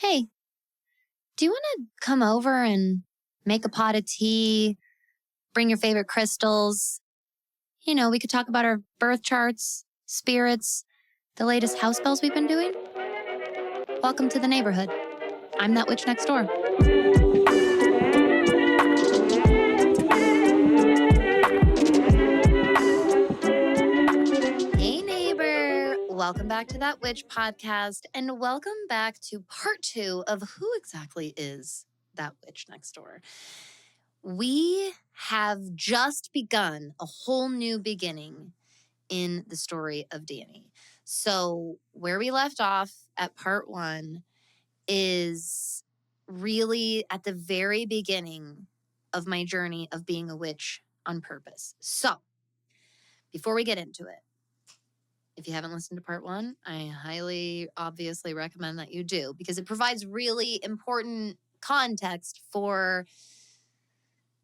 Hey, do you want to come over and make a pot of tea? Bring your favorite crystals. We could talk about our birth charts, spirits, the latest house spells we've been doing. Welcome to the neighborhood. I'm that witch next door. Hey, neighbor. Welcome back to That Witch podcast, and welcome back to part 2 of Who Exactly Is That Witch Next Door. We have just begun a whole new beginning in the story of Danny. So, where we left off at part 1 is really at the very beginning of my journey of being a witch on purpose. So, before we get into it, if you haven't listened to part 1, I highly obviously recommend that you do because it provides really important context for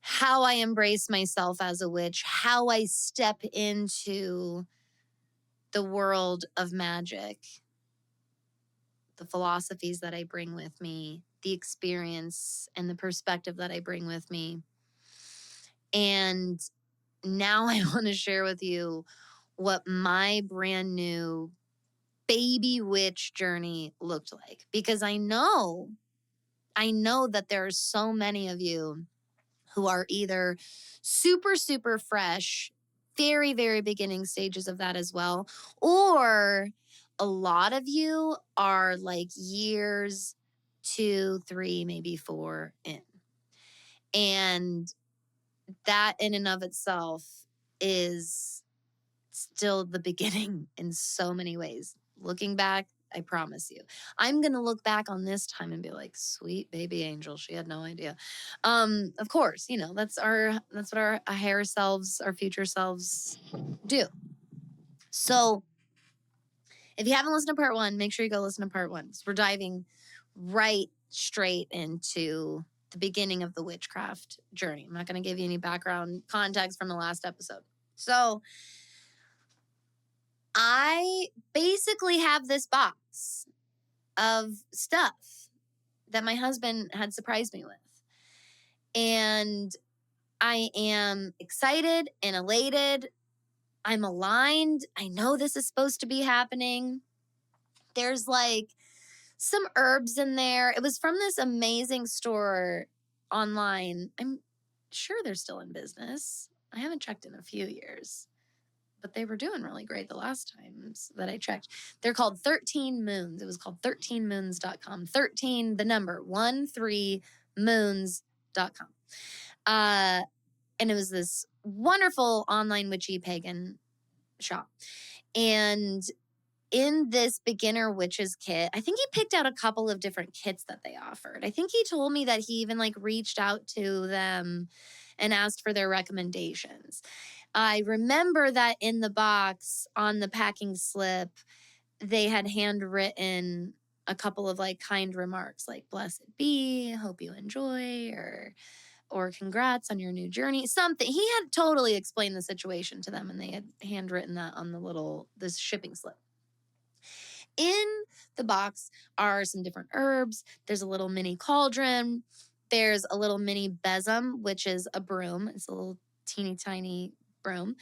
how I embrace myself as a witch, how I step into the world of magic, the philosophies that I bring with me, the experience and the perspective that I bring with me. And now I want to share with you what my brand new baby witch journey looked like, because I know that there are so many of you who are either super, super fresh, very, very beginning stages of that as well, or a lot of you are like years 2, 3, maybe 4 in. And that in and of itself is still the beginning in so many ways. Looking back, I promise you, I'm going to look back on this time and be like, sweet baby angel. She had no idea. Of course, that's what our higher selves, our future selves do. So if you haven't listened to part 1, make sure you go listen to part 1. So we're diving right straight into the beginning of the witchcraft journey. I'm not going to give you any background context from the last episode. So I basically have this box of stuff that my husband had surprised me with. And I am excited and elated. I'm aligned. I know this is supposed to be happening. There's like some herbs in there. It was from this amazing store online. I'm sure they're still in business. I haven't checked in a few years, but they were doing really great the last times that I checked. They're called 13 Moons. It was called 13moons.com. 13, the number, 13moons.com. And it was this wonderful online witchy pagan shop. And in this beginner witches kit, I think he picked out a couple of different kits that they offered. I think he told me that he even reached out to them and asked for their recommendations. I remember that in the box on the packing slip, they had handwritten a couple of kind remarks like blessed be, hope you enjoy, or congrats on your new journey. Something. He had totally explained the situation to them and they had handwritten that on this shipping slip. In the box are some different herbs. There's a little mini cauldron. There's a little mini besom, which is a broom. It's a little teeny tiny broom.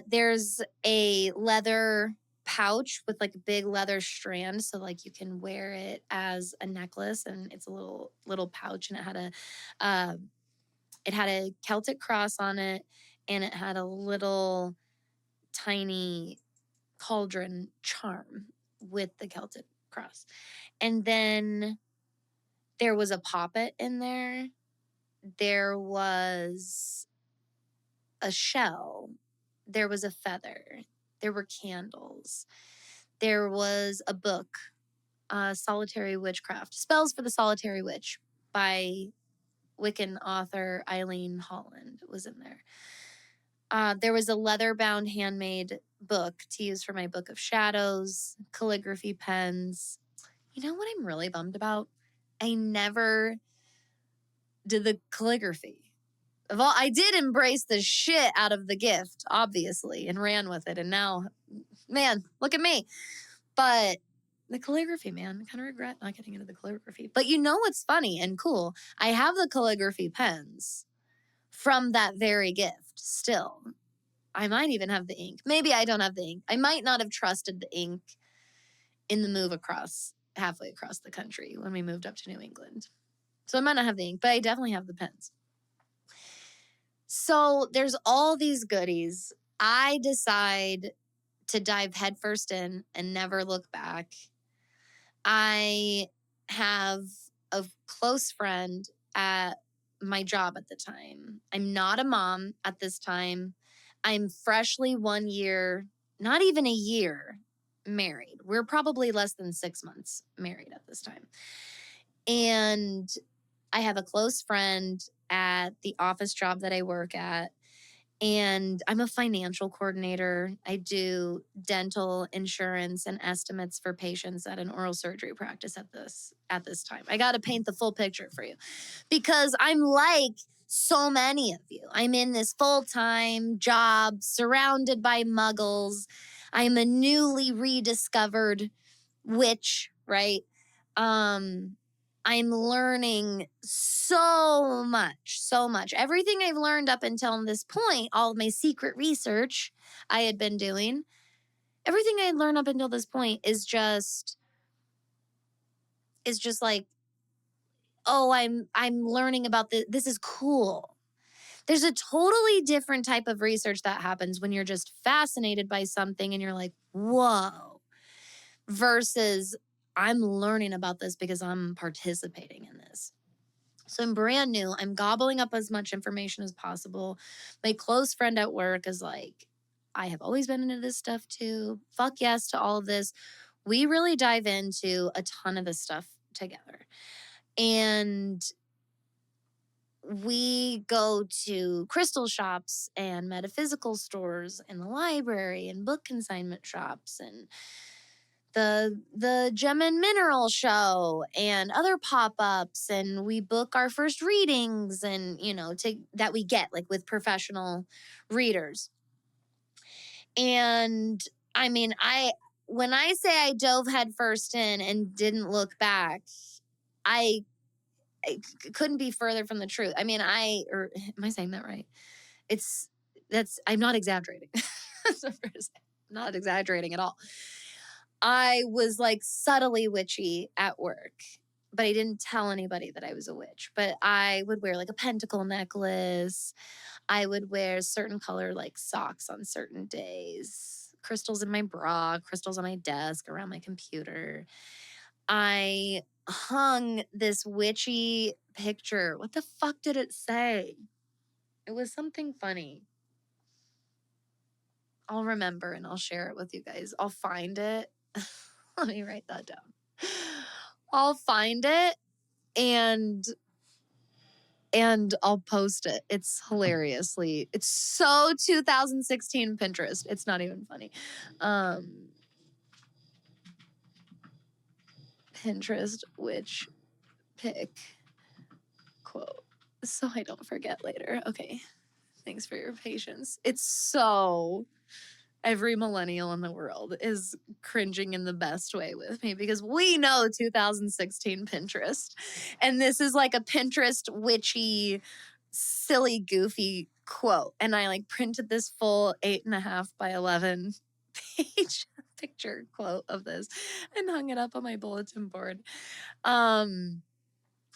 There's a leather pouch with a big leather strand, so you can wear it as a necklace, and it's a little pouch, and it had a Celtic cross on it, and it had a little tiny cauldron charm with the Celtic cross. And then there was a poppet in there. There was a shell. There was a feather. There were candles. There was a book, Solitary Witchcraft, Spells for the Solitary Witch by Wiccan author Eileen Holland was in there. There was a leather-bound handmade book to use for my Book of Shadows, calligraphy pens. You know what I'm really bummed about? I never did the calligraphy. I did embrace the shit out of the gift, obviously, and ran with it. And now, man, look at me. But The calligraphy, man. I kind of regret not getting into the calligraphy. But you know what's funny and cool? I have the calligraphy pens from that very gift still. I might even have the ink. Maybe I don't have the ink. I might not have trusted the ink in the move halfway across the country when we moved up to New England. So I might not have the ink, but I definitely have the pens. So there's all these goodies. I decide to dive headfirst in and never look back. I have a close friend at my job at the time. I'm not a mom at this time. I'm freshly 1 year, not even a year, married. We're probably less than 6 months married at this time. And I have a close friend at the office job that I work at. And I'm a financial coordinator. I do dental insurance and estimates for patients at an oral surgery practice at this time. I got to paint the full picture for you because I'm like so many of you. I'm in this full-time job surrounded by muggles. I'm a newly rediscovered witch, right? I'm learning so much. Everything I've learned up until this point, all of my secret research I had been doing, everything I had learned up until this point is just like, oh, I'm learning about this. This is cool. There's a totally different type of research that happens when you're just fascinated by something and you're like, whoa, versus I'm learning about this because I'm participating in this. So I'm brand new. I'm gobbling up as much information as possible. My close friend at work is like, I have always been into this stuff too. Fuck yes to all of this. We really dive into a ton of this stuff together. And we go to crystal shops and metaphysical stores and the library and book consignment shops and the Gem and Mineral show and other pop-ups, and we book our first readings and that we get like with professional readers. And I mean, when I say I dove headfirst in and didn't look back, I couldn't be further from the truth. I mean, or am I saying that right? I'm not exaggerating. I'm not exaggerating at all. I was like subtly witchy at work, but I didn't tell anybody that I was a witch. But I would wear like a pentacle necklace. I would wear certain color like socks on certain days, crystals in my bra, crystals on my desk, around my computer. I hung this witchy picture. What the fuck did it say? It was something funny. I'll remember and I'll share it with you guys. I'll find it. Let me write that down. I'll find it and I'll post it. It's it's so 2016 Pinterest. It's not even funny. Pinterest witch pick quote. So I don't forget later. Okay. Thanks for your patience. It's so every millennial in the world is cringing in the best way with me because we know 2016 Pinterest. And this is like a Pinterest witchy, silly, goofy quote. And I like printed this full 8.5 by 11 page picture quote of this and hung it up on my bulletin board. And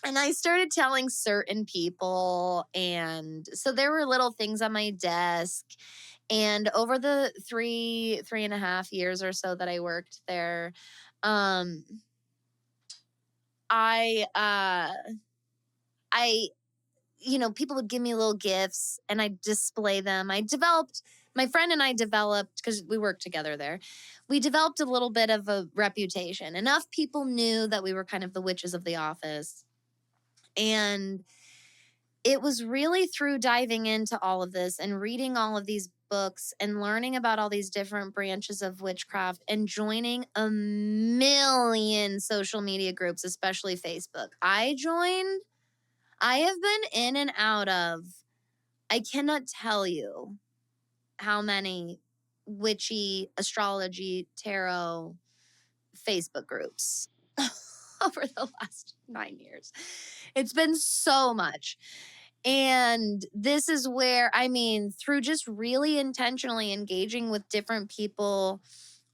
I started telling certain people. And so there were little things on my desk. And over the 3.5 years or so that I worked there, people would give me little gifts and I'd display them. My friend and I developed, because we worked together there, we developed a little bit of a reputation. Enough people knew that we were kind of the witches of the office. And it was really through diving into all of this and reading all of these books and learning about all these different branches of witchcraft and joining a million social media groups, especially Facebook. I have been in and out of, I cannot tell you how many witchy, astrology, tarot, Facebook groups over the last 9 years. It's been so much. And this is where, I mean, through just really intentionally engaging with different people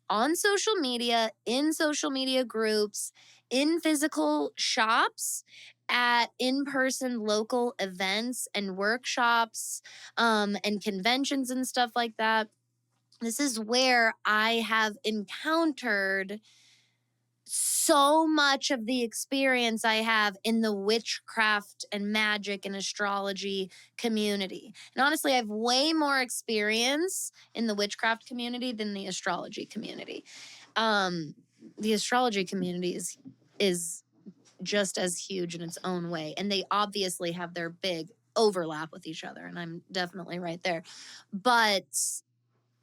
on social media, in social media groups, in physical shops, at in-person local events and workshops, and conventions and stuff like that. This is where I have encountered so much of the experience I have in the witchcraft and magic and astrology community. And honestly, I have way more experience in the witchcraft community than the astrology community. Um, the astrology community is just as huge in its own way, and they obviously have their big overlap with each other, and I'm definitely right there. But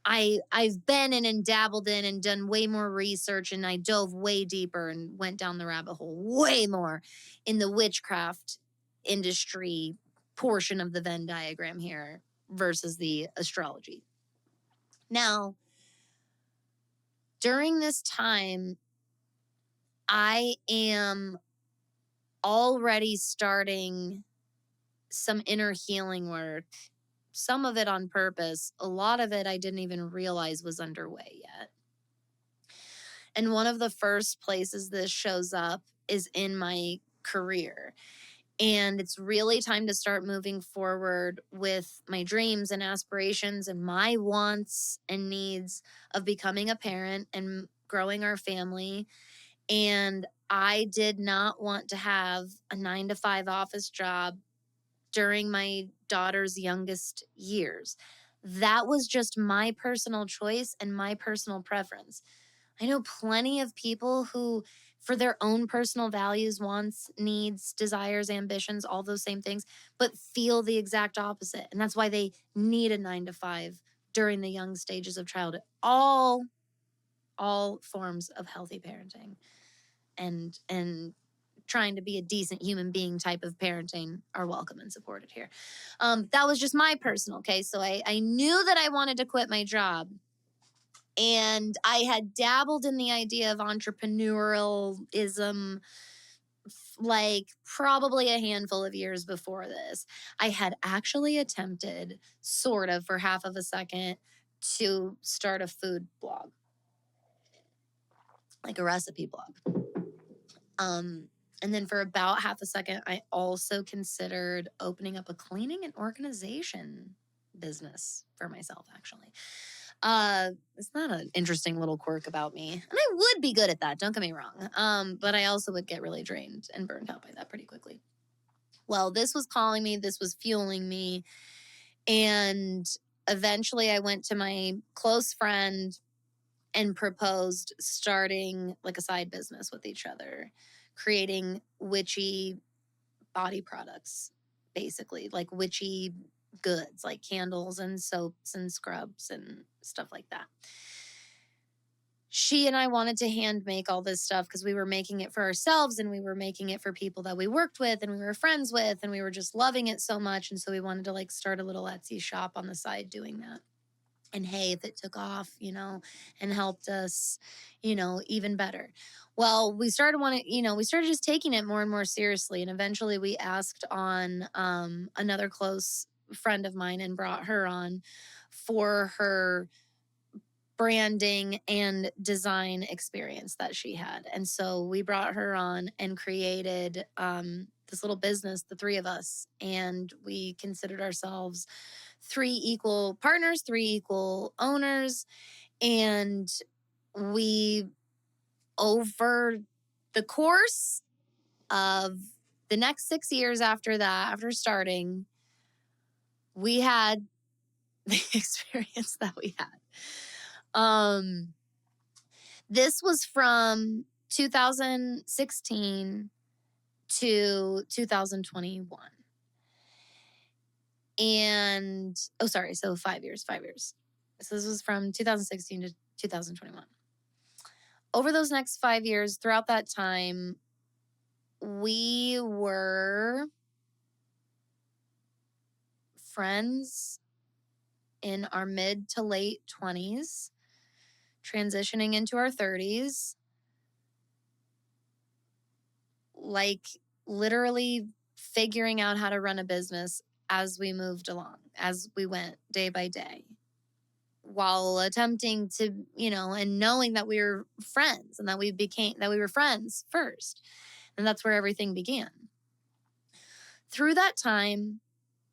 I've been in and dabbled in and done way more research, and I dove way deeper and went down the rabbit hole way more in the witchcraft industry portion of the Venn diagram here versus the astrology. Now, during this time, I am already starting some inner healing work, some of it on purpose. A lot of it I didn't even realize was underway yet. And one of the first places this shows up is in my career. And it's really time to start moving forward with my dreams and aspirations and my wants and needs of becoming a parent and growing our family. And I did not want to have a 9 to 5 office job during my daughter's youngest years. That was just my personal choice and my personal preference. I know plenty of people who, for their own personal values, wants, needs, desires, ambitions, all those same things, but feel the exact opposite. And that's why they need a 9 to 5 during the young stages of childhood. All forms of healthy parenting and trying to be a decent human being type of parenting are welcome and supported here. That was just my personal case. So I knew that I wanted to quit my job. And I had dabbled in the idea of entrepreneurialism like probably a handful of years before this. I had actually attempted, sort of for half of a second, to start a food blog, like a recipe blog. And then for about half a second, I also considered opening up a cleaning and organization business for myself, actually. It's not an interesting little quirk about me. And I would be good at that, don't get me wrong. But I also would get really drained and burned out by that pretty quickly. Well, this was calling me, this was fueling me. And eventually I went to my close friend and proposed starting like a side business with each other, creating witchy body products, basically, like witchy goods, like candles and soaps and scrubs and stuff like that. She and I wanted to hand make all this stuff because we were making it for ourselves and we were making it for people that we worked with and we were friends with and we were just loving it so much. And so we wanted to like start a little Etsy shop on the side doing that. And hey, if it took off, and helped us, even better. Well, we started just taking it more and more seriously. And eventually we asked on another close friend of mine and brought her on for her branding and design experience that she had. And so we brought her on and created this little business, the three of us. And we considered ourselves 3 equal partners, 3 equal owners. And we, over the course of the next 6 years after that, after starting, we had the experience that we had. This was from 2016 to 2021. And, so 5 years. So this was from 2016 to 2021. Over those next 5 years, throughout that time, we were friends in our mid to late 20s, transitioning into our 30s, like literally figuring out how to run a business as we moved along, as we went day by day, while attempting to, and knowing that we were friends and that we were friends first. And that's where everything began. Through that time,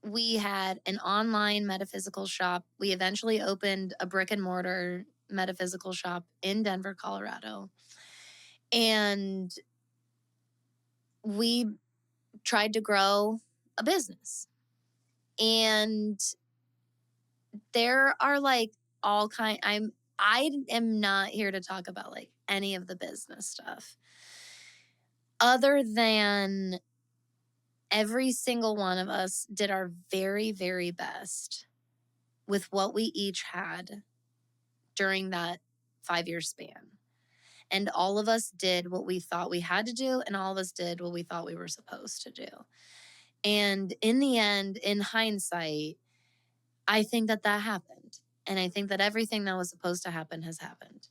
we had an online metaphysical shop. We eventually opened a brick and mortar metaphysical shop in Denver, Colorado. And we tried to grow a business. And there are like all kind I am not here to talk about like any of the business stuff, other than every single one of us did our very, very best with what we each had during that 5-year span. And all of us did what we thought we had to do, and all of us did what we thought we were supposed to do. And in the end, in hindsight, I think that happened. And I think that everything that was supposed to happen has happened.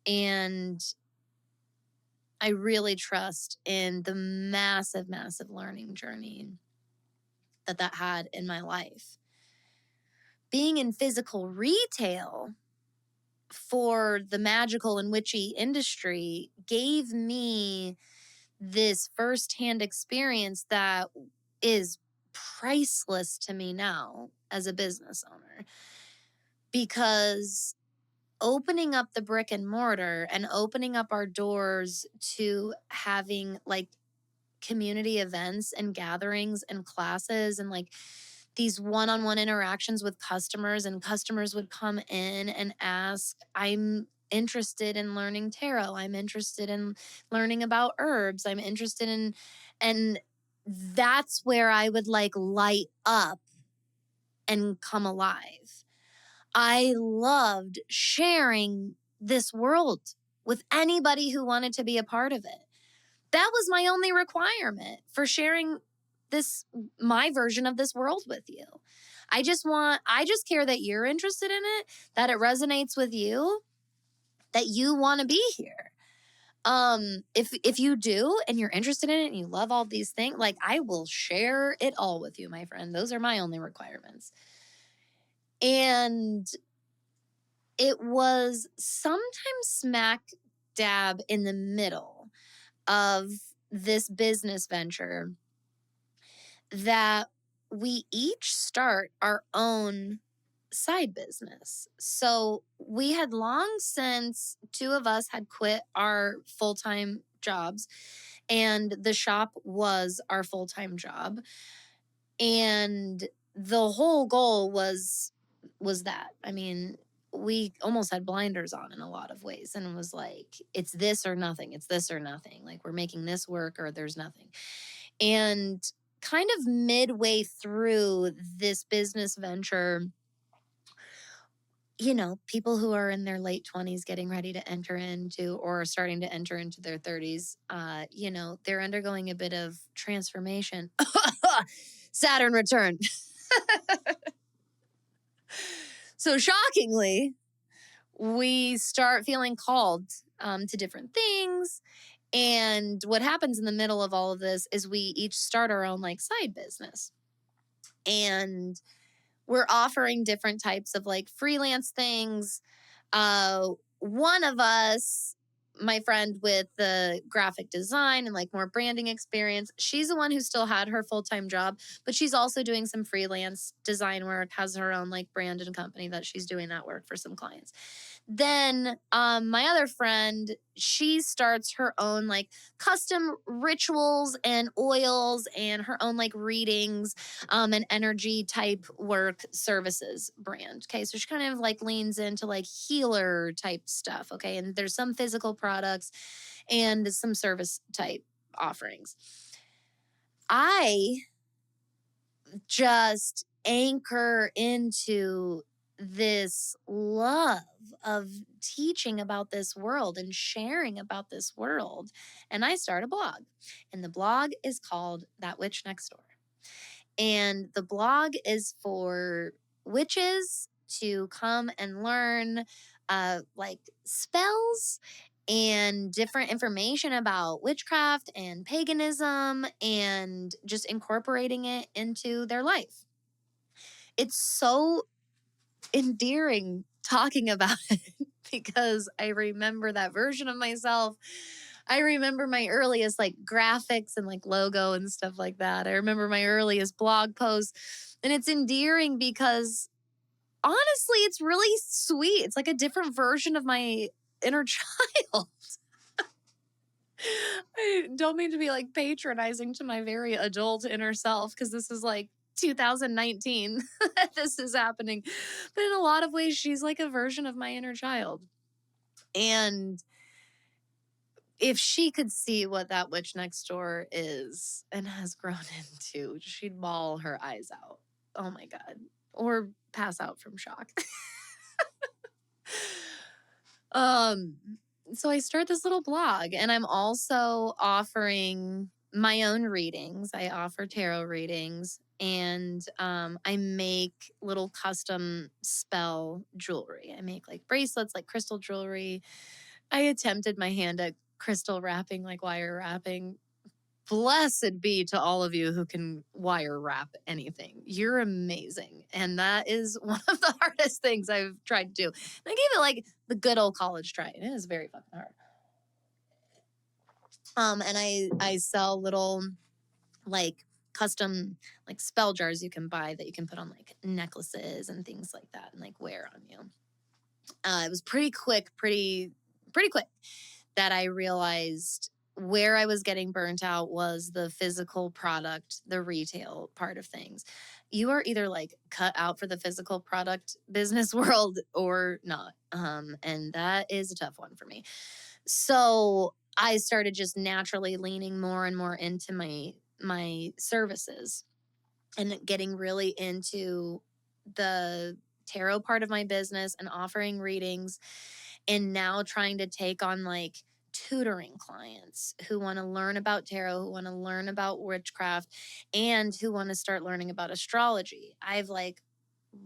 And I really trust in the massive, massive learning journey that had in my life. Being in physical retail for the magical and witchy industry gave me this firsthand experience that is priceless to me now as a business owner. Because opening up the brick and mortar and opening up our doors to having like community events and gatherings and classes and like these one-on-one interactions with customers, and customers would come in and ask, I'm interested in learning tarot. I'm interested in learning about herbs. I'm interested in, and that's where I would like light up and come alive. I loved sharing this world with anybody who wanted to be a part of it. That was my only requirement for sharing my version of this world with you. I just care that you're interested in it, that it resonates with you, that you want to be here. If you do and you're interested in it and you love all these things, like I will share it all with you, my friend. Those are my only requirements. And it was sometimes smack dab in the middle of this business venture that we each start our own side business. So we had long since, two of us had quit our full-time jobs, and the shop was our full-time job. And the whole goal was that. I mean, we almost had blinders on in a lot of ways, and it was like, it's this or nothing. It's this or nothing. Like, we're making this work or there's nothing. And kind of midway through this business venture, people who are in their late 20s getting ready to enter into or starting to enter into their 30s, they're undergoing a bit of transformation. Saturn Return. So shockingly, we start feeling called to different things. And what happens in the middle of all of this is we each start our own like side business. And we're offering different types of like freelance things. One of us, my friend with the graphic design and like more branding experience, she's the one who still had her full-time job, but she's also doing some freelance design work, has her own like brand and company that she's doing that work for some clients. Then my other friend, she starts her own like custom rituals and oils and her own like readings and energy type work services brand. Okay, so she kind of like leans into like healer type stuff. Okay, and there's some physical products and some service type offerings. I just anchor into this love of teaching about this world and sharing about this world. And I start a blog. And the blog is called That Witch Next Door. And the blog is for witches to come and learn like spells and different information about witchcraft and paganism and just incorporating it into their life. It's so endearing talking about it because I remember that version of myself. I remember my earliest like graphics and like logo and stuff like that. I remember my earliest blog posts. And it's endearing because honestly, it's really sweet. It's like a different version of my inner child. I don't mean to be like patronizing to my very adult inner self because this is like 2019 that this is happening. But in a lot of ways, she's like a version of my inner child. And if she could see what that witch next door is and has grown into, she'd bawl her eyes out. Oh my God. Or pass out from shock. So I start this little blog and I'm also offering my own readings. I offer tarot readings and I make little custom spell jewelry. I make like bracelets, like crystal jewelry. I attempted my hand at crystal wrapping, like wire wrapping. Blessed be to all of you who can wire wrap anything. You're amazing. And that is one of the hardest things I've tried to do. And I gave it like the good old college try. And it is very fucking hard. And I sell little like custom like spell jars you can buy that you can put on like necklaces and things like that and like wear on you. It was pretty quick that I realized where I was getting burnt out was the physical product, the retail part of things. You are either like cut out for the physical product business world or not. And that is a tough one for me. So I started just naturally leaning more and more into my services and getting really into the tarot part of my business and offering readings and now trying to take on like tutoring clients who want to learn about tarot, who want to learn about witchcraft, and who want to start learning about astrology. I've like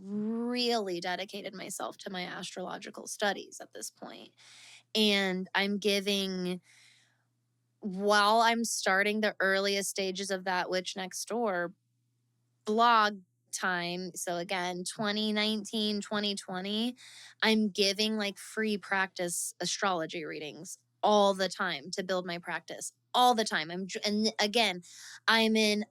really dedicated myself to my astrological studies at this point. And I'm giving, while I'm starting the earliest stages of that Witch Next Door blog time, so again 2019 2020, I'm giving like free practice astrology readings all the time to build my practice all the time. And again, I'm in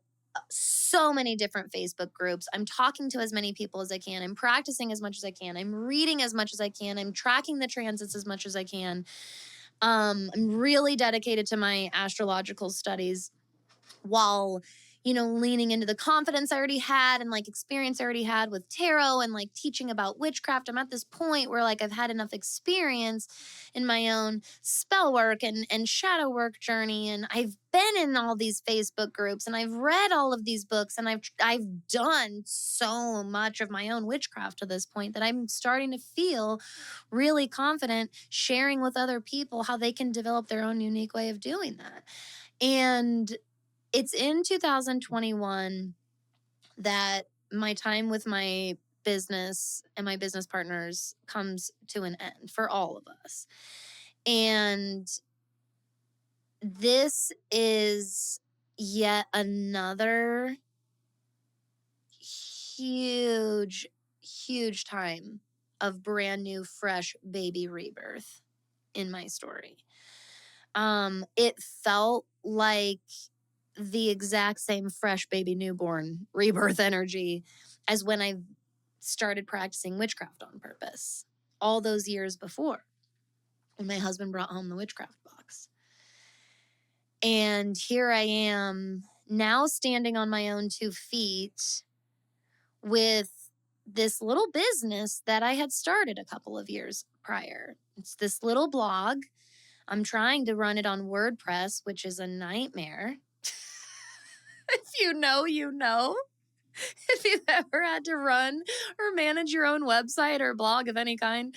so many different Facebook groups. I'm talking to as many people as I can. I'm practicing as much as I can. I'm reading as much as I can. I'm tracking the transits as much as I can. I'm really dedicated to my astrological studies while, leaning into the confidence I already had and like experience I already had with tarot and like teaching about witchcraft. I'm at this point where like I've had enough experience in my own spell work and shadow work journey. And I've been in all these Facebook groups and I've read all of these books and I've done so much of my own witchcraft to this point that I'm starting to feel really confident sharing with other people how they can develop their own unique way of doing that. And it's in 2021 that my time with my business and my business partners comes to an end for all of us. And this is yet another huge, huge time of brand new, fresh baby rebirth in my story. It felt like the exact same fresh baby newborn rebirth energy as when I started practicing witchcraft on purpose all those years before when my husband brought home the witchcraft box. And here I am now standing on my own 2 feet with this little business that I had started a couple of years prior. It's this little blog. I'm trying to run it on WordPress, which is a nightmare. If you know, you know. If you've ever had to run or manage your own website or blog of any kind,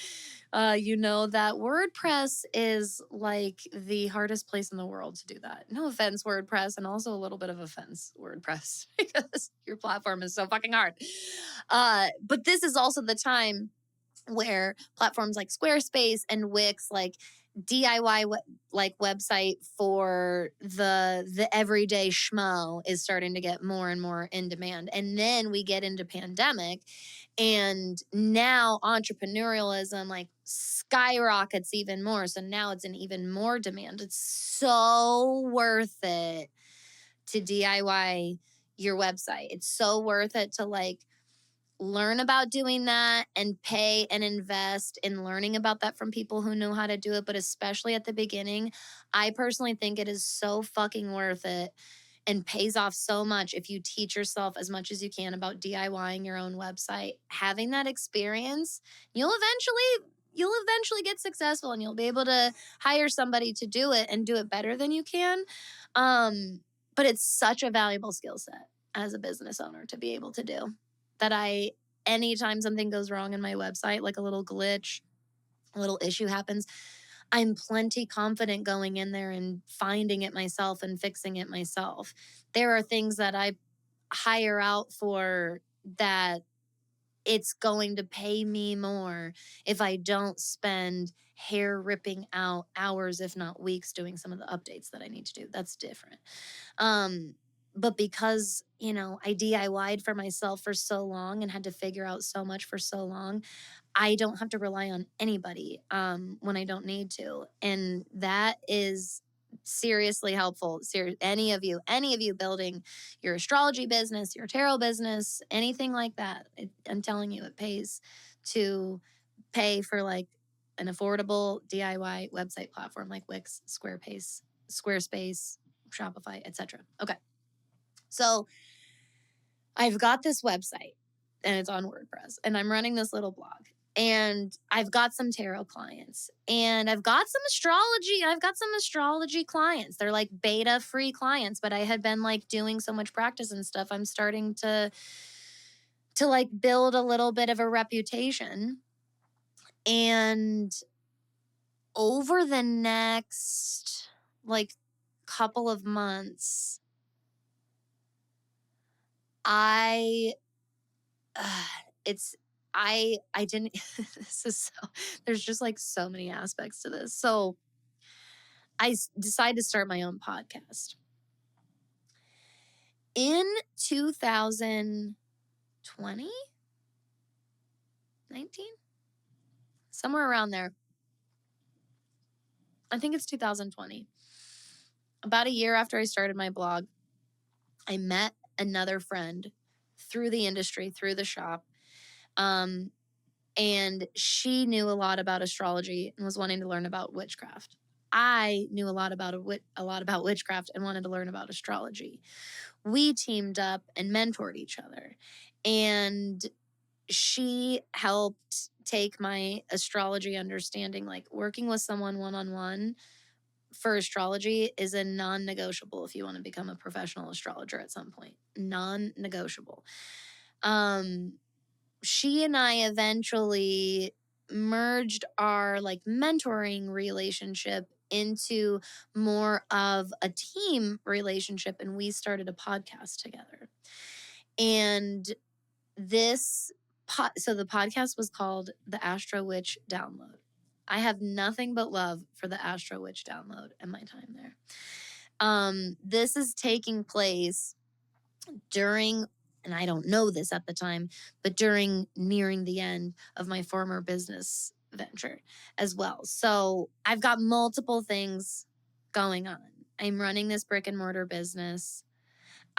you know that WordPress is like the hardest place in the world to do that. No offense, WordPress, and also a little bit of offense, WordPress, because your platform is so fucking hard. But this is also the time where platforms like Squarespace and Wix like DIY website for the everyday schmo is starting to get more and more in demand. And then we get into pandemic, and now entrepreneurialism like skyrockets even more. So now it's in even more demand. It's so worth it to DIY your website. It's so worth it to like learn about doing that and pay and invest in learning about that from people who know how to do it. But especially at the beginning, I personally think it is so fucking worth it and pays off so much if you teach yourself as much as you can about DIYing your own website. Having that experience, you'll eventually get successful, and you'll be able to hire somebody to do it and do it better than you can. But it's such a valuable skill set as a business owner to be able to do that. Anytime something goes wrong in my website, like a little glitch, a little issue happens, I'm plenty confident going in there and finding it myself and fixing it myself. There are things that I hire out for that it's going to pay me more if I don't spend hair ripping out hours, if not weeks, doing some of the updates that I need to do. That's different. But because, I DIY'd for myself for so long and had to figure out so much for so long, I don't have to rely on anybody when I don't need to. And that is seriously helpful. Any of you building your astrology business, your tarot business, anything like that, I'm telling you, it pays to pay for like an affordable DIY website platform like Wix, Squarespace, Shopify, etc. Okay. So I've got this website and it's on WordPress, and I'm running this little blog, and I've got some tarot clients, and I've got some astrology clients. They're like beta free clients, but I had been like doing so much practice and stuff. I'm starting to like build a little bit of a reputation. And over the next like couple of months, I didn't this is so there's just like so many aspects to this. So I decided to start my own podcast in 2020, 19, somewhere around there. I think it's 2020. About a year after I started my blog, I met another friend through the industry, through the shop. And she knew a lot about astrology and was wanting to learn about witchcraft. I knew a lot about witchcraft and wanted to learn about astrology. We teamed up and mentored each other. And she helped take my astrology understanding, like working with someone one-on-one for astrology is a non-negotiable if you want to become a professional astrologer at some point. Non-negotiable. She and I eventually merged our like mentoring relationship into more of a team relationship, and we started a podcast together. And so the podcast was called The Astro Witch Download. I have nothing but love for the Astro Witch Download and my time there. This is taking place during, and I don't know this at the time, but nearing the end of my former business venture as well. So I've got multiple things going on. I'm running this brick and mortar business.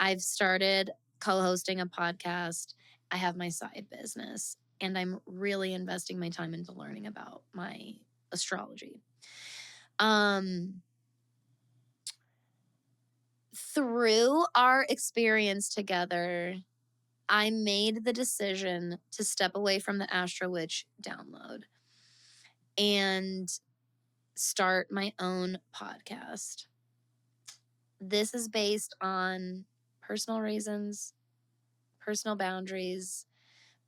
I've started co-hosting a podcast. I have my side business, and I'm really investing my time into learning about my astrology. Through our experience together, I made the decision to step away from the Astro Witch Download and start my own podcast. This is based on personal reasons, personal boundaries,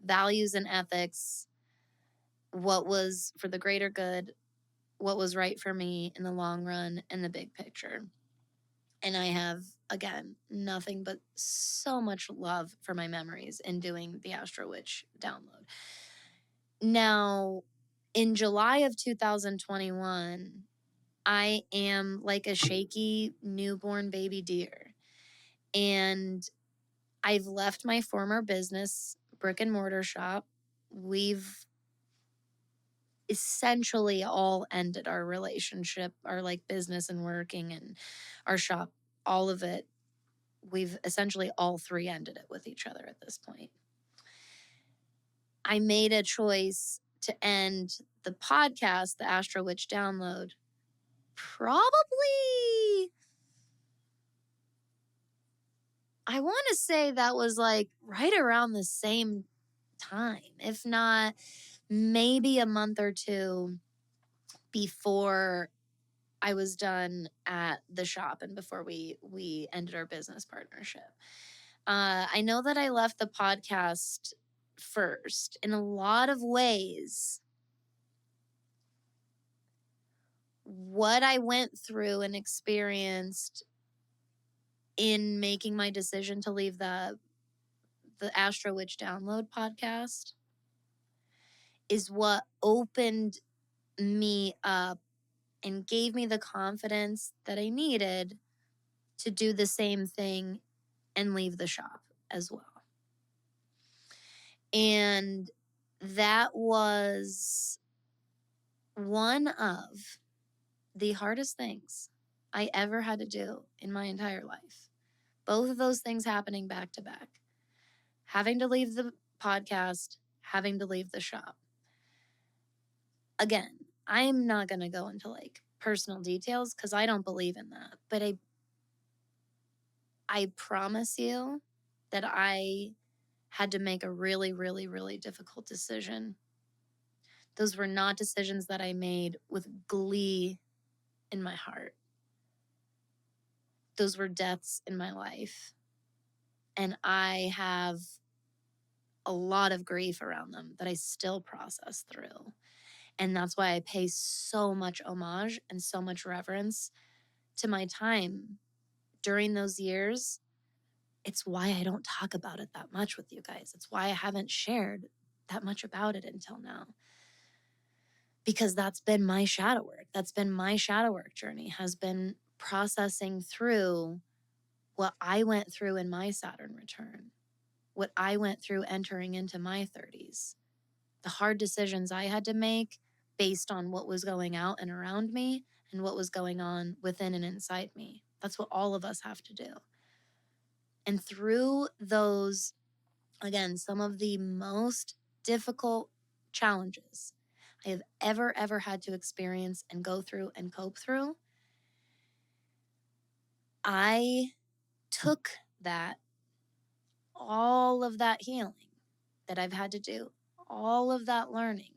values and ethics, what was for the greater good, what was right for me in the long run and the big picture. And I have, again, nothing but so much love for my memories in doing the Astro Witch Download. Now, in July of 2021, I am like a shaky newborn baby deer. And I've left my former business, brick and mortar shop. We've essentially all ended our relationship, our like business and working and our shop, all of it. We've essentially all three ended it with each other at this point. I made a choice to end the podcast, the Astro Witch Download, probably, I want to say that was like right around the same time, if not maybe a month or two before I was done at the shop and before we ended our business partnership. I know that I left the podcast first in a lot of ways. What I went through and experienced in making my decision to leave the Astro Witch Download podcast is what opened me up and gave me the confidence that I needed to do the same thing and leave the shop as well. And that was one of the hardest things I ever had to do in my entire life. Both of those things happening back to back. Having to leave the podcast, having to leave the shop. Again, I'm not going to go into like personal details because I don't believe in that. But I promise you that I had to make a really, really, really difficult decision. Those were not decisions that I made with glee in my heart. Those were deaths in my life. And I have a lot of grief around them that I still process through. And that's why I pay so much homage and so much reverence to my time during those years. It's why I don't talk about it that much with you guys. It's why I haven't shared that much about it until now. Because that's been my shadow work. That's been my shadow work journey, has been processing through what I went through in my Saturn return, what I went through entering into my 30s, the hard decisions I had to make based on what was going out and around me and what was going on within and inside me. That's what all of us have to do. And through those, again, some of the most difficult challenges I have ever had to experience and go through and cope through, I took that, all of that healing that I've had to do, all of that learning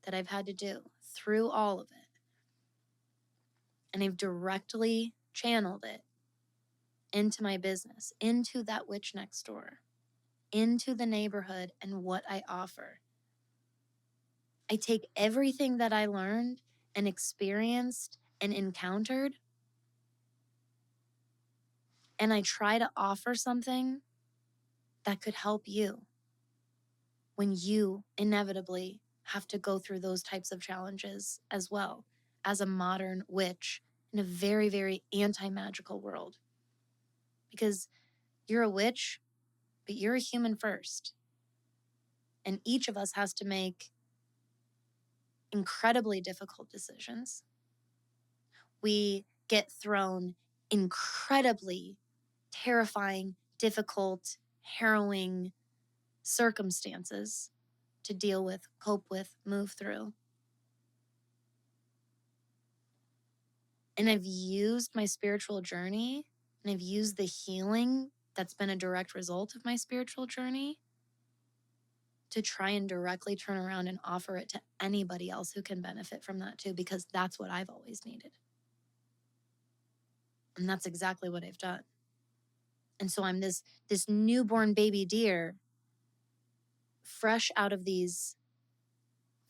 that I've had to do through all of it, and I've directly channeled it into my business, into that witch next door, into the neighborhood and what I offer. I take everything that I learned and experienced and encountered, and I try to offer something that could help you when you inevitably have to go through those types of challenges as well, as a modern witch in a very, very anti-magical world. Because you're a witch, but you're a human first. And each of us has to make incredibly difficult decisions. We get thrown incredibly terrifying, difficult, harrowing circumstances to deal with, cope with, move through. And I've used my spiritual journey and I've used the healing that's been a direct result of my spiritual journey to try and directly turn around and offer it to anybody else who can benefit from that too, because that's what I've always needed. And that's exactly what I've done. And so I'm this newborn baby deer, fresh out of these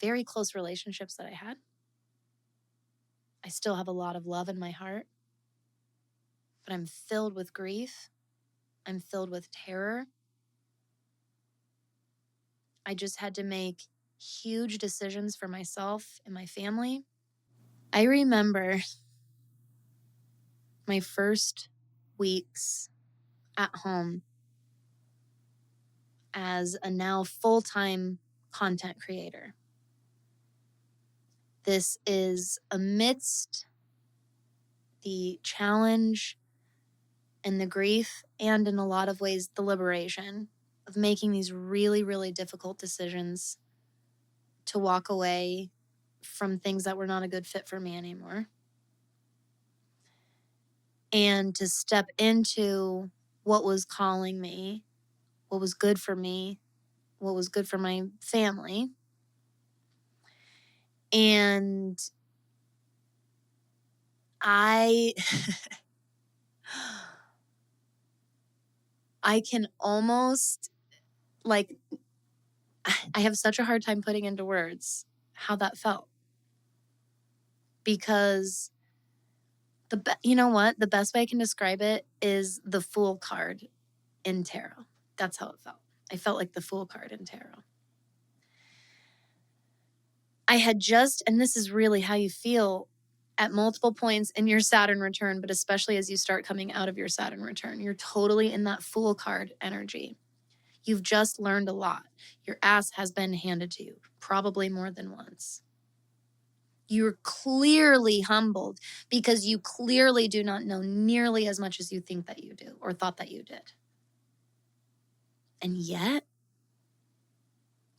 very close relationships that I had. I still have a lot of love in my heart, but I'm filled with grief. I'm filled with terror. I just had to make huge decisions for myself and my family. I remember my first weeks at home as a now full-time content creator. This is amidst the challenge and the grief, and in a lot of ways, the liberation of making these really, really difficult decisions to walk away from things that were not a good fit for me anymore. And to step into what was calling me, what was good for me, what was good for my family. And I can almost, like, I have such a hard time putting into words how that felt. Because you know what? The best way I can describe it is the Fool card in tarot. That's how it felt. I felt like the Fool card in tarot. I had just, and this is really how you feel at multiple points in your Saturn return, but especially as you start coming out of your Saturn return, you're totally in that Fool card energy. You've just learned a lot. Your ass has been handed to you, probably more than once. You're clearly humbled because you clearly do not know nearly as much as you think that you do or thought that you did. And yet,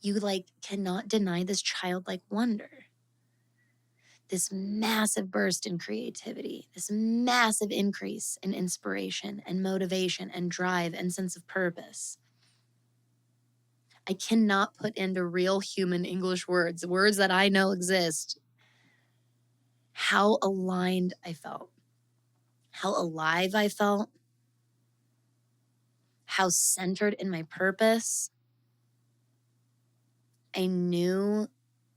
you cannot deny this childlike wonder. This massive burst in creativity, this massive increase in inspiration and motivation and drive and sense of purpose. I cannot put into real human English words that I know exist, how aligned I felt, how alive I felt, how centered in my purpose. I knew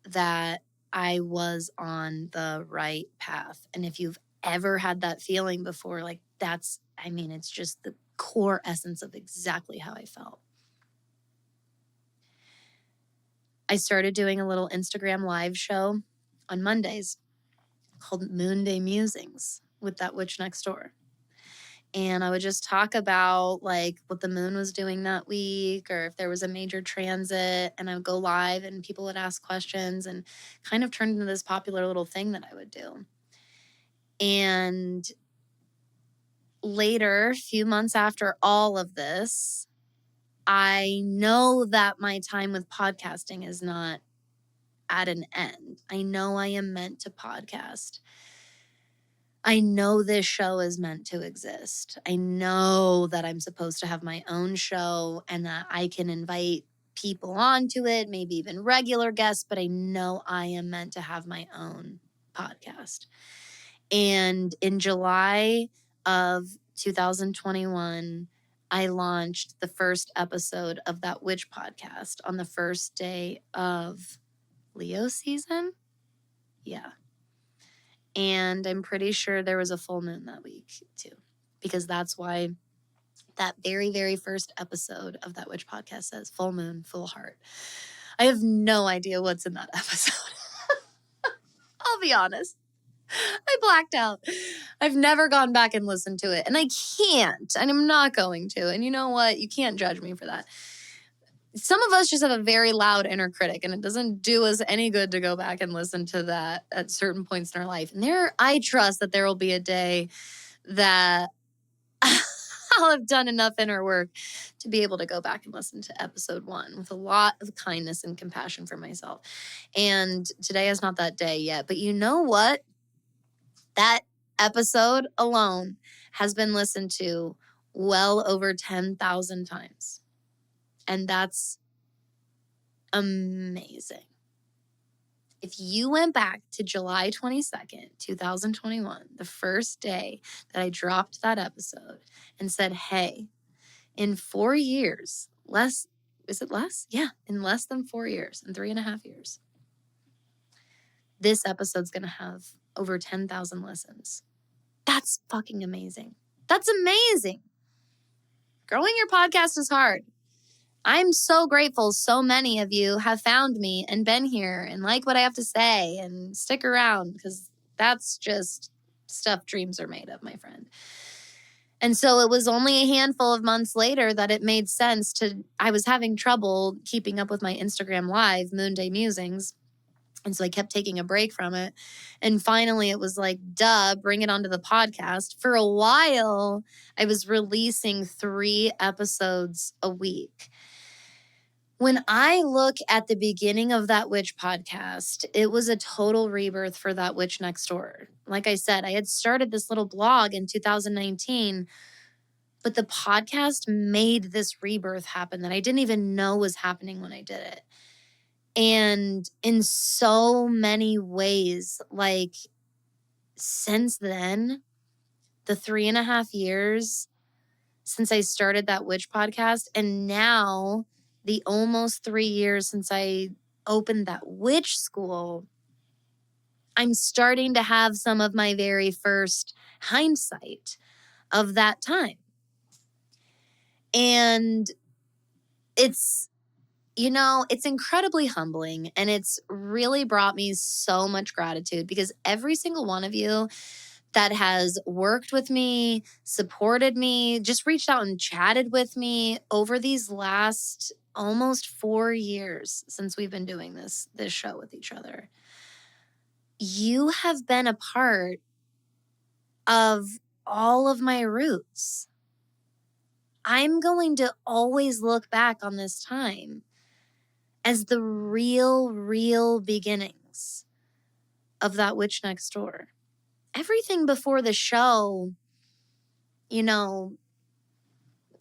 that I was on the right path. And if you've ever had that feeling before, it's just the core essence of exactly how I felt. I started doing a little Instagram live show on Mondays called Moon Day Musings with that witch next door. And I would just talk about what the moon was doing that week, or if there was a major transit, and I would go live and people would ask questions, and kind of turned into this popular little thing that I would do. And later, a few months after all of this, I know that my time with podcasting is not at an end. I know I am meant to podcast. I know this show is meant to exist. I know that I'm supposed to have my own show and that I can invite people onto it, maybe even regular guests, but I know I am meant to have my own podcast. And in July of 2021, I launched the first episode of that witch podcast on the first day of Leo season. Yeah. And I'm pretty sure there was a full moon that week too, because that's why that very, very first episode of that witch podcast says full moon, full heart. I have no idea what's in that episode. I'll be honest. I blacked out. I've never gone back and listened to it, and I can't, and I'm not going to. And you know what? You can't judge me for that. Some of us just have a very loud inner critic, and it doesn't do us any good to go back and listen to that at certain points in our life. And I trust that there will be a day that I'll have done enough inner work to be able to go back and listen to episode 1 with a lot of kindness and compassion for myself. And today is not that day yet, but you know what? That episode alone has been listened to well over 10,000 times. And that's amazing. If you went back to July 22nd, 2021, the first day that I dropped that episode and said, hey, in 4 years, is it less? Yeah, in less than 4 years, in 3.5 years, this episode's going to have over 10,000 listens. That's fucking amazing. That's amazing. Growing your podcast is hard. I'm so grateful so many of you have found me and been here and like what I have to say and stick around, because That's just stuff dreams are made of, my friend. And so it was only a handful of months later that it made sense I was having trouble keeping up with my Instagram live, Moonday Musings. And so I kept taking a break from it. And finally, it was like, duh, bring it onto the podcast. For a while, I was releasing 3 episodes a week. When I look at the beginning of That Witch podcast, it was a total rebirth for That Witch Next Door. Like I said, I had started this little blog in 2019, but the podcast made this rebirth happen that I didn't even know was happening when I did it. And in so many ways, like since then, the 3.5 years since I started That Witch podcast, and now the almost 3 years since I opened That Witch school, I'm starting to have some of my very first hindsight of that time. And it's, it's incredibly humbling, and it's really brought me so much gratitude because every single one of you that has worked with me, supported me, just reached out and chatted with me over these last almost 4 years since we've been doing this show with each other. You have been a part of all of my roots. I'm going to always look back on this time as the real beginnings of That Witch Next Door. Everything before the show,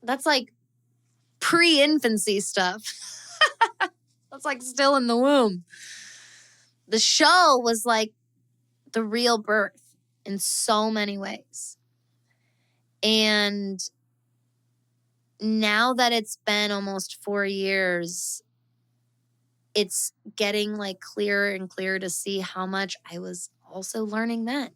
that's like pre-infancy stuff. That's like still in the womb. The show was like the real birth in so many ways. And now that it's been almost 4 years, it's getting like clearer and clearer to see how much I was also learning then,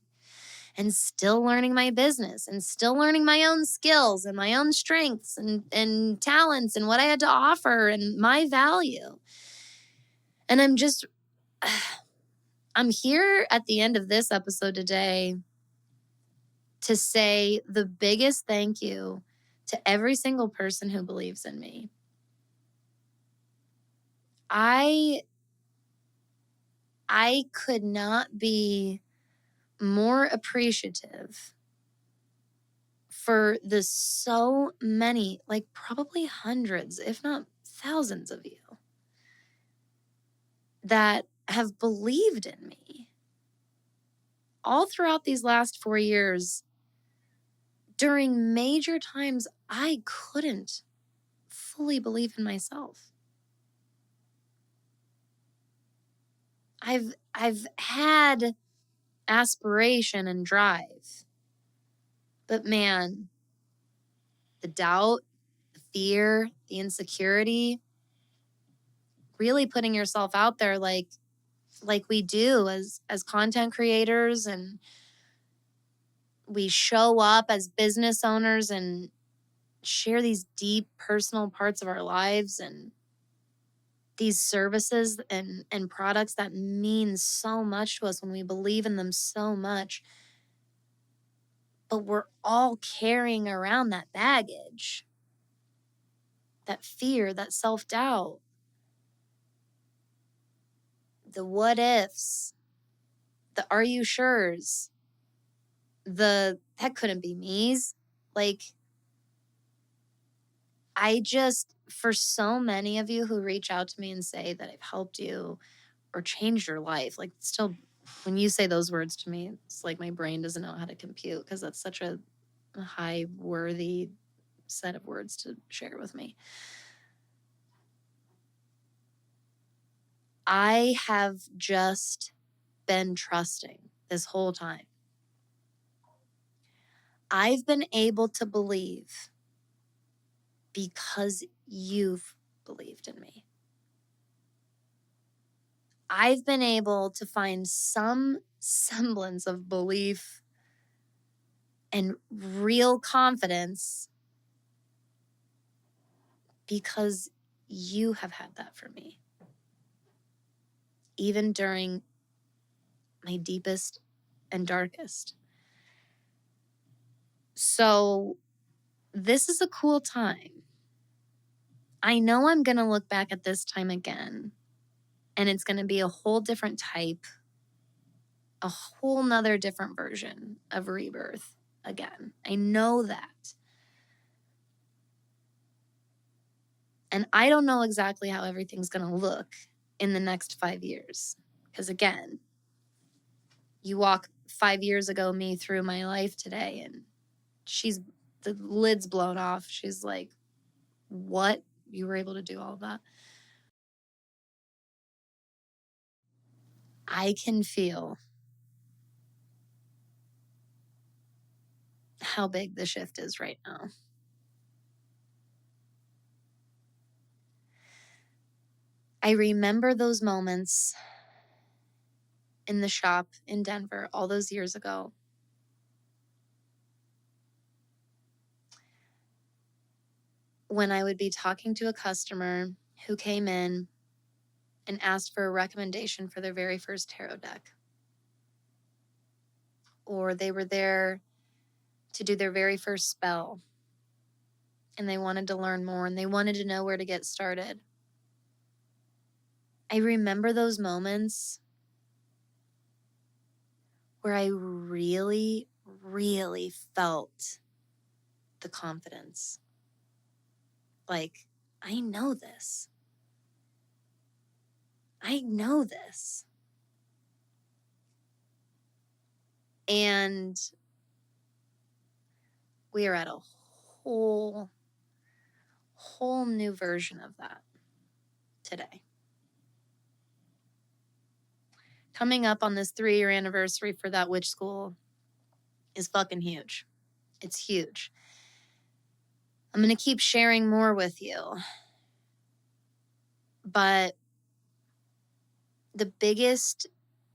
and still learning my business, and still learning my own skills and my own strengths and talents and what I had to offer and my value. And I'm here at the end of this episode today to say the biggest thank you to every single person who believes in me. I could not be more appreciative for the so many, like probably hundreds, if not thousands of you that have believed in me all throughout these last 4 years during major times I couldn't fully believe in myself. I've had aspiration and drive, but man, the doubt, the fear, the insecurity, really putting yourself out there like we do as content creators, and we show up as business owners and share these deep personal parts of our lives and these services and products that mean so much to us when we believe in them so much. But we're all carrying around that baggage, that fear, that self-doubt, the what ifs, the are you sures, the that couldn't be me's. Like, for so many of you who reach out to me and say that I've helped you or changed your life, like still, when you say those words to me, it's like my brain doesn't know how to compute because that's such a high worthy set of words to share with me. I have just been trusting this whole time. I've been able to believe because you've believed in me. I've been able to find some semblance of belief and real confidence because you have had that for me. Even during my deepest and darkest. So this is a cool time. I know I'm going to look back at this time again, and it's going to be a whole different type, a whole nother different version of rebirth again. I know that. And I don't know exactly how everything's going to look in the next 5 years. Because again, you walk 5 years ago me through my life today, and the lid's blown off. She's like, what? You were able to do all of that? I can feel how big the shift is right now. I remember those moments in the shop in Denver all those years ago. When I would be talking to a customer who came in and asked for a recommendation for their very first tarot deck. Or they were there to do their very first spell and they wanted to learn more and they wanted to know where to get started. I remember those moments where I really, really felt the confidence. Like, I know this. I know this. And we are at a whole new version of that today. Coming up on this 3-year anniversary for that witch school is fucking huge. It's huge. I'm going to keep sharing more with you. But the biggest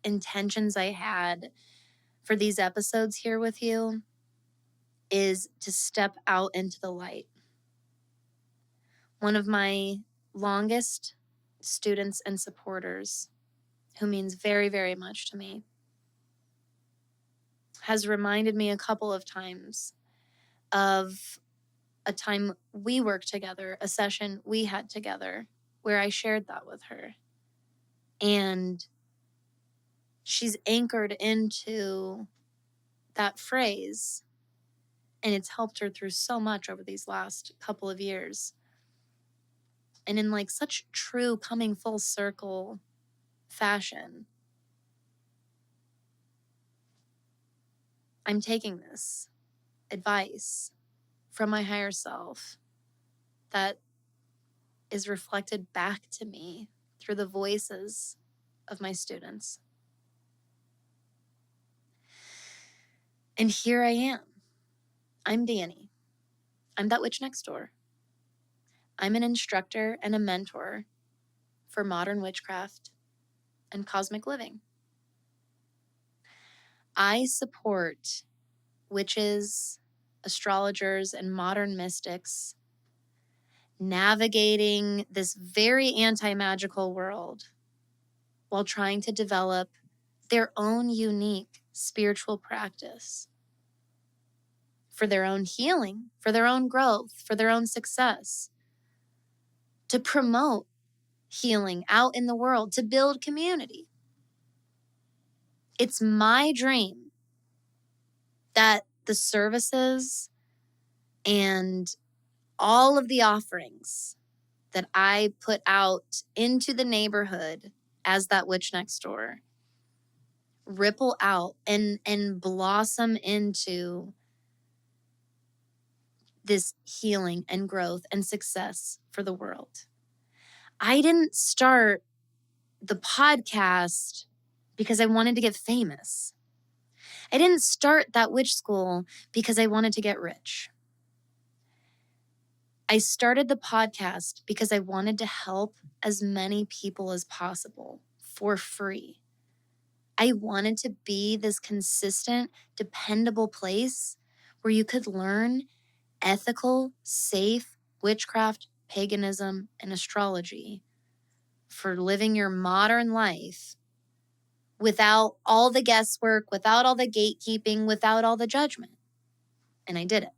intentions I had for these episodes here with you is to step out into the light. One of my longest students and supporters, who means very, very much to me, has reminded me a couple of times of a time we worked together, a session we had together where I shared that with her. And she's anchored into that phrase, and it's helped her through so much over these last couple of years. And in like such true coming full circle fashion, I'm taking this advice from my higher self that is reflected back to me through the voices of my students. And here I am. I'm Danny. I'm that witch next door. I'm an instructor and a mentor for modern witchcraft and cosmic living. I support witches, astrologers, and modern mystics navigating this very anti-magical world while trying to develop their own unique spiritual practice for their own healing, for their own growth, for their own success, to promote healing out in the world, to build community. It's my dream that the services and all of the offerings that I put out into the neighborhood as that witch next door ripple out and blossom into this healing and growth and success for the world. I didn't start the podcast because I wanted to get famous. I didn't start that witch school because I wanted to get rich. I started the podcast because I wanted to help as many people as possible for free. I wanted to be this consistent, dependable place where you could learn ethical, safe witchcraft, paganism, and astrology for living your modern life without all the guesswork, without all the gatekeeping, without all the judgment. And I did it.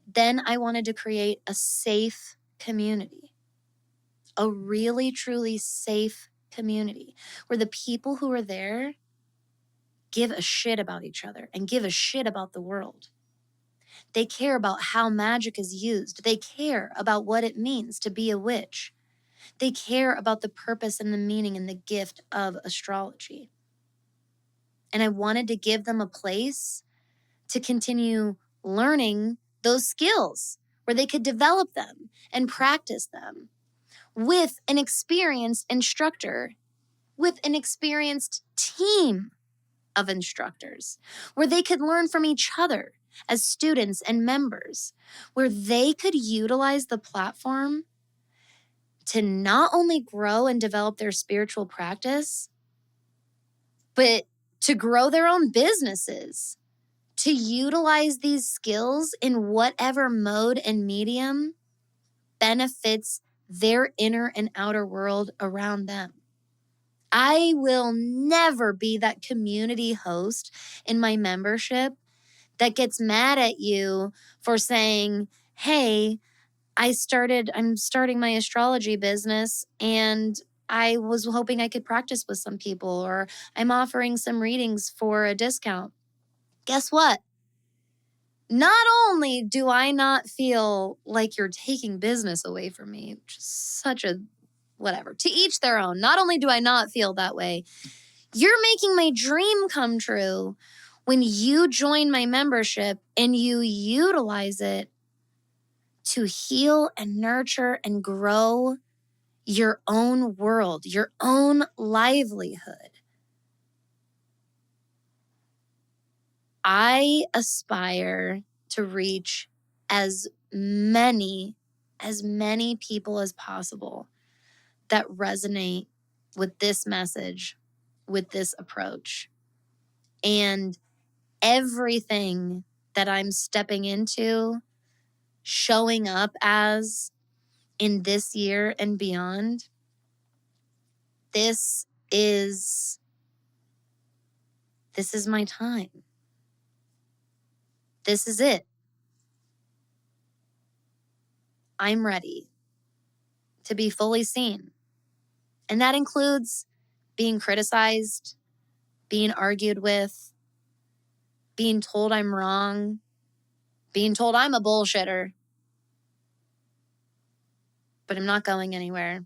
Then I wanted to create a safe community, a really, truly safe community where the people who are there give a shit about each other and give a shit about the world. They care about how magic is used. They care about what it means to be a witch. They care about the purpose and the meaning and the gift of astrology. And I wanted to give them a place to continue learning those skills where they could develop them and practice them with an experienced instructor, with an experienced team of instructors, where they could learn from each other as students and members, where they could utilize the platform to not only grow and develop their spiritual practice, but to grow their own businesses, to utilize these skills in whatever mode and medium benefits their inner and outer world around them. I will never be that community host in my membership that gets mad at you for saying, hey, I'm starting my astrology business and I was hoping I could practice with some people, or I'm offering some readings for a discount. Guess what? Not only do I not feel like you're taking business away from me, which is such a whatever, to each their own. Not only do I not feel that way, you're making my dream come true when you join my membership and you utilize it to heal and nurture and grow your own world, your own livelihood. I aspire to reach as many people as possible that resonate with this message, with this approach. And everything that I'm stepping into, showing up as in this year and beyond, this is my time. This is it. I'm ready to be fully seen. And that includes being criticized, being argued with, being told I'm wrong, being told I'm a bullshitter. But I'm not going anywhere.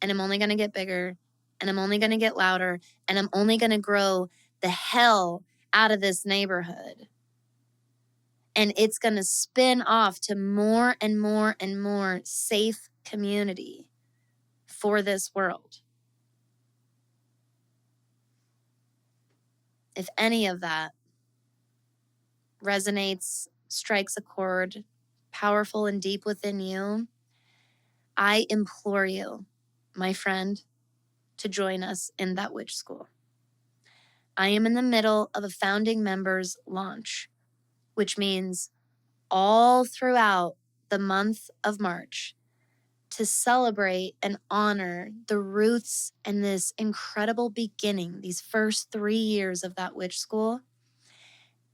And I'm only going to get bigger. And I'm only going to get louder. And I'm only going to grow the hell out of this neighborhood. And it's going to spin off to more and more and more safe community for this world. If any of that resonates, strikes a chord, powerful and deep within you, I implore you, my friend, to join us in that witch school. I am in the middle of a founding members launch, which means all throughout the month of March, to celebrate and honor the roots and this incredible beginning, these first 3 years of that witch school.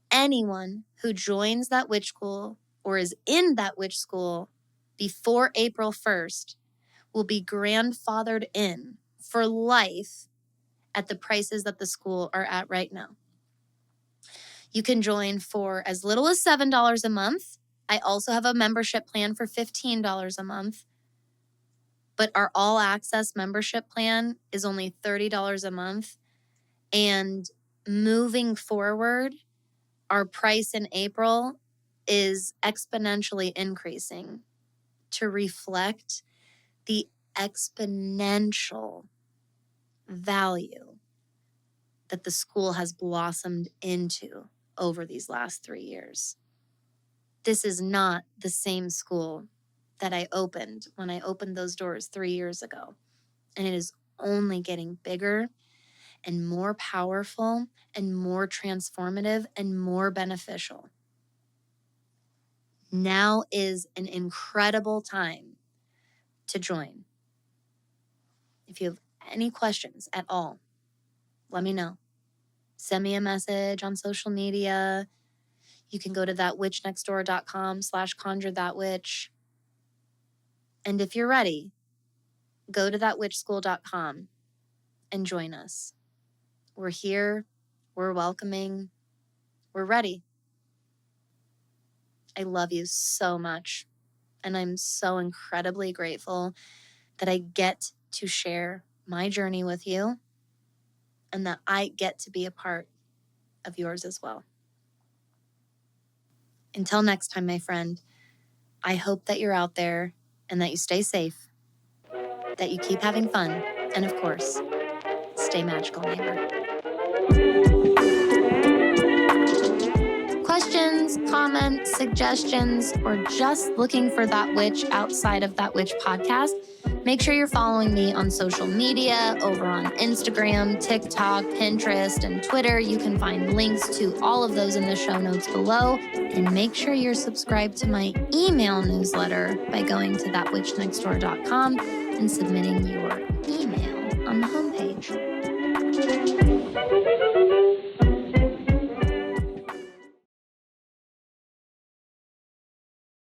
Anyone who joins that witch school or is in that witch school before April 1st will be grandfathered in for life at the prices that the school are at right now. You can join for as little as $7 a month. I also have a membership plan for $15 a month. But our all access membership plan is only $30 a month. And moving forward, our price in April is exponentially increasing to reflect the exponential value that the school has blossomed into over these last 3 years. This is not the same school that I opened when I opened those doors 3 years ago. And it is only getting bigger and more powerful and more transformative and more beneficial. Now is an incredible time to join. If you have any questions at all, let me know. Send me a message on social media. You can go to thatwitchnextdoor.com/conjurethatwitch. And if you're ready, go to thatwitchschool.com and join us. We're here. We're welcoming. We're ready. I love you so much. And I'm so incredibly grateful that I get to share my journey with you and that I get to be a part of yours as well. Until next time, my friend, I hope that you're out there and that you stay safe, that you keep having fun, and of course, stay magical, neighbor. Questions, comments, suggestions, or just looking for That Witch outside of That Witch podcast, make sure you're following me on social media over on Instagram, TikTok, Pinterest, and Twitter. You can find links to all of those in the show notes below. And make sure you're subscribed to my email newsletter by going to thatwitchnextdoor.com and submitting your email on the homepage.